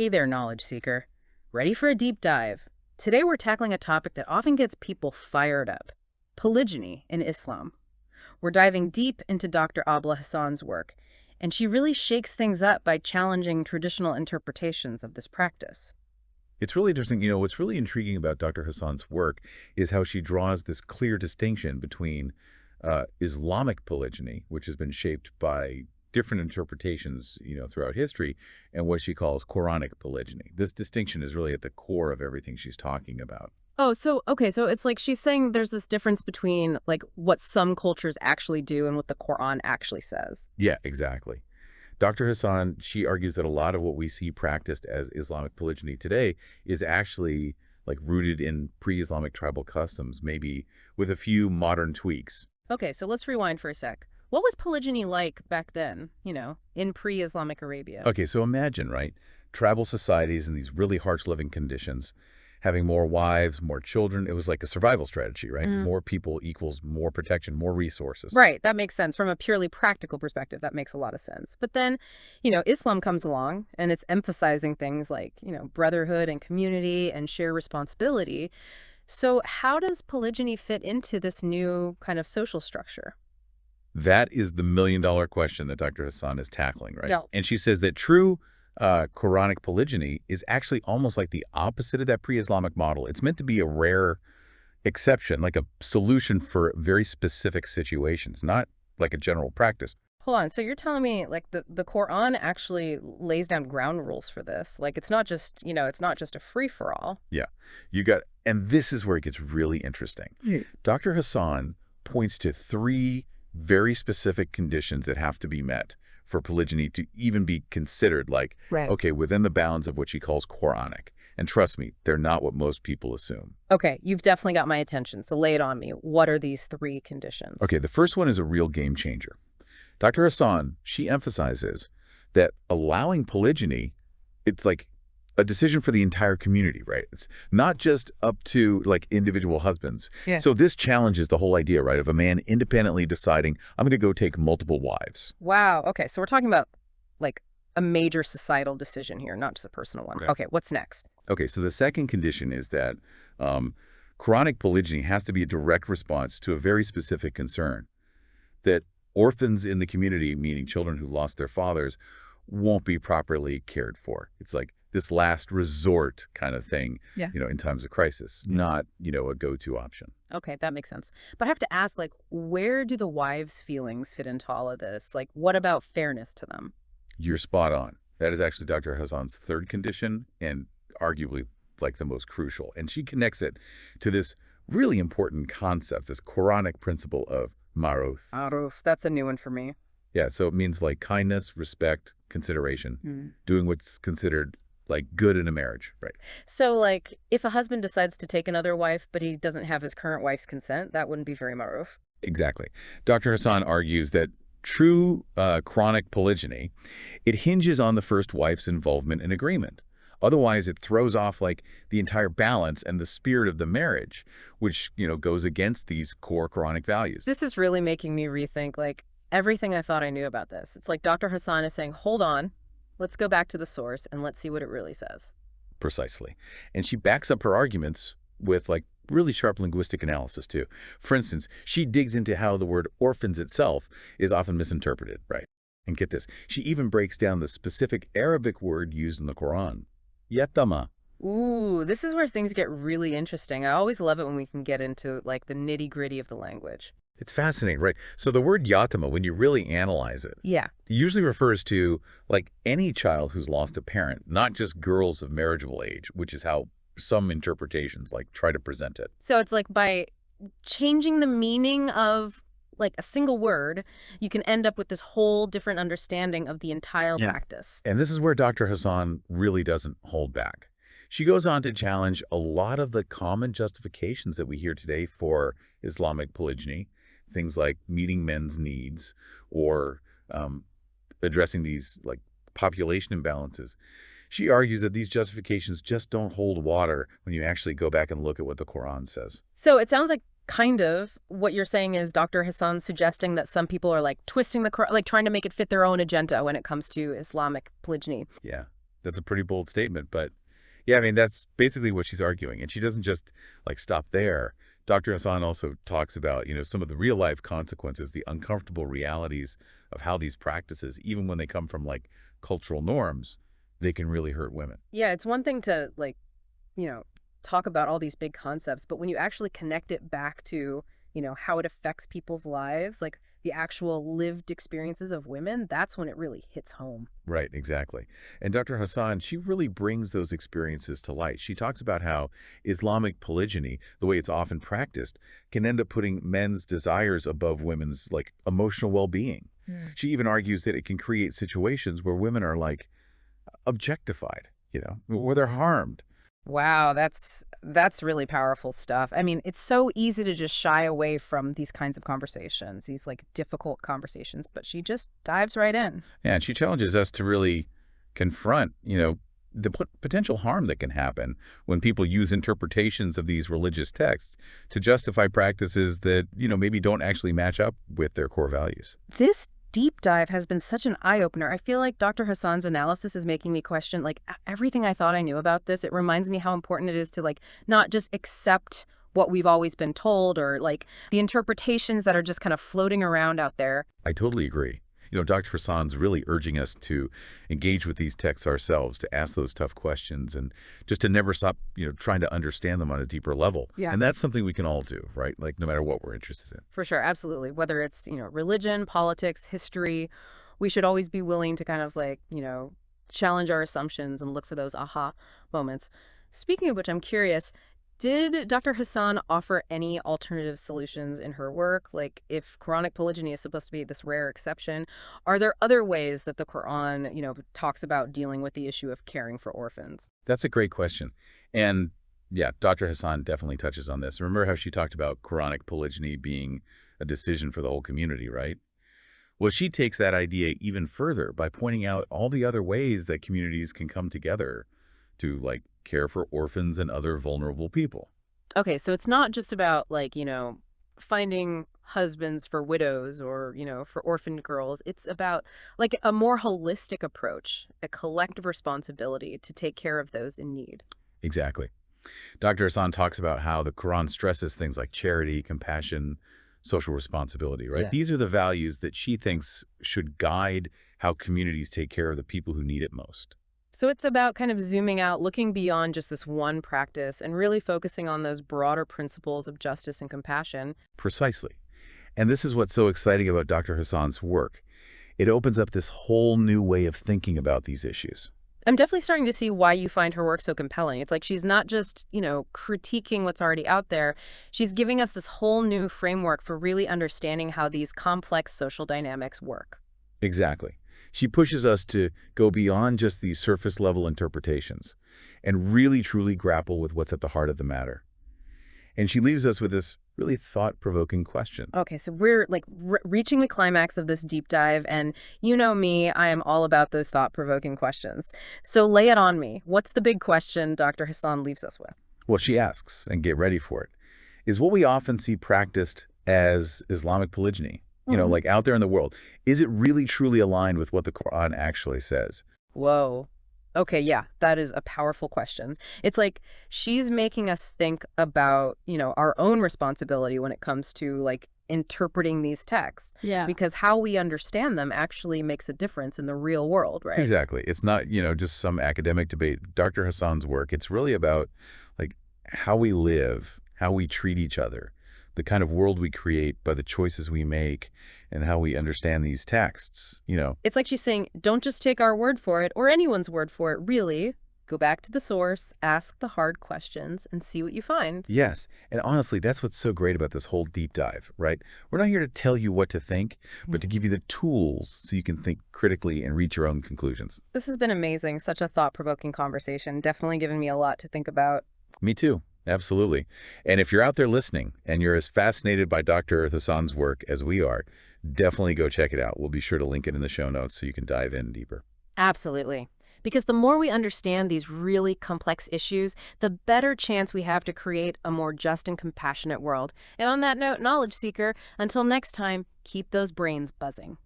Hey there, knowledge seeker. Ready for a deep dive? Today we're tackling a topic that often gets people fired up: polygyny in Islam. We're diving deep into Dr. Abla Hasan's work, and she really shakes things up by challenging traditional interpretations of this practice. It's really interesting. What's really intriguing about Dr. Hassan's work is how she draws this clear distinction between Islamic polygyny, which has been shaped by different interpretations, throughout history, and what she calls Quranic polygyny. This distinction is really at the core of everything she's talking about. Oh, so it's like she's saying there's this difference between like what some cultures actually do and what the Quran actually says. Yeah, exactly. Dr. Hassan, she argues that a lot of what we see practiced as Islamic polygyny today is actually like rooted in pre-Islamic tribal customs, maybe with a few modern tweaks. Okay, so let's rewind for a sec. What was polygyny like back then, in pre-Islamic Arabia? Okay, so imagine, right? Tribal societies in these really harsh living conditions, having more wives, more children. It was like a survival strategy, right? More people equals more protection, more resources. Right, that makes sense. From a purely practical perspective, that makes a lot of sense. But then, Islam comes along and it's emphasizing things like, brotherhood and community and shared responsibility. So how does polygyny fit into this new kind of social structure? That is the million-dollar question that Dr. Hassan is tackling, right? Yeah. And she says that true Quranic polygyny is actually almost like the opposite of that pre-Islamic model. It's meant to be a rare exception, like a solution for very specific situations, not like a general practice. Hold on. So you're telling me like the Quran actually lays down ground rules for this. Like it's not just, it's not just a free for all. Yeah, and this is where it gets really interesting. Dr. Hassan points to three very specific conditions that have to be met for polygyny to even be considered like, Right. okay, within the bounds of what she calls Quranic. And trust me, they're not what most people assume. Okay, you've definitely got my attention. So lay it on me. What are these three conditions? Okay, the first one is a real game changer. Dr. Hassan, she emphasizes that allowing polygyny, it's like a decision for the entire community, right? It's not just up to like individual husbands. Yeah. So this challenges the whole idea, right, of a man independently deciding, I'm going to go take multiple wives. Wow. Okay, so we're talking about like a major societal decision here, not just a personal one. Right. Okay, what's next? Okay, so the second condition is that chronic polygyny has to be a direct response to a very specific concern, that orphans in the community, meaning children who lost their fathers, won't be properly cared for. It's like this last resort kind of thing, Yeah. in times of crisis, not, a go-to option. Okay, that makes sense. But I have to ask, like, where do the wives' feelings fit into all of this? Like, what about fairness to them? You're spot on. That is actually Dr. Hassan's third condition and arguably like the most crucial. And she connects it to this really important concept, this Quranic principle of ma'ruf. Aruf, that's a new one for me. Yeah, so it means like kindness, respect, consideration, doing what's considered like good in a marriage, right? So, like, if a husband decides to take another wife, but he doesn't have his current wife's consent, that wouldn't be very maruf. Exactly. Dr. Hassan argues that true chronic polygyny, it hinges on the first wife's involvement and agreement. Otherwise, it throws off like the entire balance and the spirit of the marriage, which, goes against these core Quranic values. This is really making me rethink, like, everything I thought I knew about this. It's like Dr. Hassan is saying, hold on, let's go back to the source and let's see what it really says. Precisely. And she backs up her arguments with like really sharp linguistic analysis too. For instance, she digs into how the word orphans itself is often misinterpreted, right? And get this, she even breaks down the specific Arabic word used in the Quran, yatama. Ooh, this is where things get really interesting. I always love it when we can get into like the nitty-gritty of the language. It's fascinating, right? So the word yatama, when you really analyze it, Yeah. usually refers to like any child who's lost a parent, not just girls of marriageable age, which is how some interpretations like try to present it. So it's like by changing the meaning of like a single word, you can end up with this whole different understanding of the entire practice. And this is where Dr. Hassan really doesn't hold back. She goes on to challenge a lot of the common justifications that we hear today for Islamic polygyny, things like meeting men's needs or addressing these like population imbalances. She argues that these justifications just don't hold water when you actually go back and look at what the Quran says. So it sounds like kind of what you're saying is Dr. Hassan's suggesting that some people are like twisting the Quran, like trying to make it fit their own agenda when it comes to Islamic polygyny. Yeah. That's a pretty bold statement, but yeah, I mean, that's basically what she's arguing. And she doesn't just like stop there. Dr. Hassan also talks about, some of the real life consequences, the uncomfortable realities of how these practices, even when they come from like cultural norms, they can really hurt women. Yeah, it's one thing to you know, talk about all these big concepts, but when you actually connect it back to, how it affects people's lives, like the actual lived experiences of women, that's when it really hits home. Right, exactly. And Dr. Hassan, she really brings those experiences to light. She talks about how Islamic polygyny, the way it's often practiced, can end up putting men's desires above women's like emotional well-being. Mm. She even argues that it can create situations where women are like objectified, where they're harmed. Wow, that's really powerful stuff. I mean, it's so easy to just shy away from these kinds of conversations, these like difficult conversations, but she just dives right in. Yeah, and she challenges us to really confront, the potential harm that can happen when people use interpretations of these religious texts to justify practices that, maybe don't actually match up with their core values. This deep dive has been such an eye-opener. I feel like Dr. Hassan's analysis is making me question everything I thought I knew about this. It reminds me how important it is to not just accept what we've always been told or the interpretations that are just kind of floating around out there. I totally agree. Dr. Hassan's really urging us to engage with these texts ourselves, to ask those tough questions, and just to never stop, trying to understand them on a deeper level. Yeah. And that's something we can all do, right? Like, no matter what we're interested in. For sure, absolutely. Whether it's, religion, politics, history, we should always be willing to kind of challenge our assumptions and look for those aha moments. Speaking of which, I'm curious, did Dr. Hassan offer any alternative solutions in her work? Like, if Quranic polygyny is supposed to be this rare exception, are there other ways that the Quran, talks about dealing with the issue of caring for orphans? That's a great question. And yeah, Dr. Hassan definitely touches on this. Remember how she talked about Quranic polygyny being a decision for the whole community, right? Well, she takes that idea even further by pointing out all the other ways that communities can come together to care for orphans and other vulnerable people. Okay, so it's not just about finding husbands for widows or, for orphaned girls. It's about a more holistic approach, a collective responsibility to take care of those in need. Exactly. Dr. Hassan talks about how the Quran stresses things like charity, compassion, social responsibility, right? Yeah. These are the values that she thinks should guide how communities take care of the people who need it most. So it's about kind of zooming out, looking beyond just this one practice and really focusing on those broader principles of justice and compassion. Precisely. And this is what's so exciting about Dr. Hassan's work. It opens up this whole new way of thinking about these issues. I'm definitely starting to see why you find her work so compelling. It's like she's not just, critiquing what's already out there. She's giving us this whole new framework for really understanding how these complex social dynamics work. Exactly. She pushes us to go beyond just these surface-level interpretations and really truly grapple with what's at the heart of the matter. And she leaves us with this really thought-provoking question. Okay, so we're reaching the climax of this deep dive, and you know me, I am all about those thought-provoking questions. So lay it on me. What's the big question Dr. Hassan leaves us with? Well, she asks, and get ready for it, is what we often see practiced as Islamic polygyny, out there in the world, is it really truly aligned with what the Quran actually says? Whoa. Okay, yeah, that is a powerful question. It's like she's making us think about, our own responsibility when it comes to interpreting these texts. Yeah. Because how we understand them actually makes a difference in the real world, right? Exactly. It's not, just some academic debate. Dr. Hassan's work, it's really about how we live, how we treat each other, the kind of world we create by the choices we make and how we understand these texts, It's like she's saying, don't just take our word for it or anyone's word for it, really. Go back to the source, ask the hard questions, and see what you find. Yes. And honestly, that's what's so great about this whole deep dive, right? We're not here to tell you what to think, but to give you the tools so you can think critically and reach your own conclusions. This has been amazing. Such a thought-provoking conversation. Definitely given me a lot to think about. Me too. Absolutely. And if you're out there listening and you're as fascinated by Dr. Hassan's work as we are, definitely go check it out. We'll be sure to link it in the show notes so you can dive in deeper. Absolutely. Because the more we understand these really complex issues, the better chance we have to create a more just and compassionate world. And on that note, knowledge seeker, until next time, keep those brains buzzing.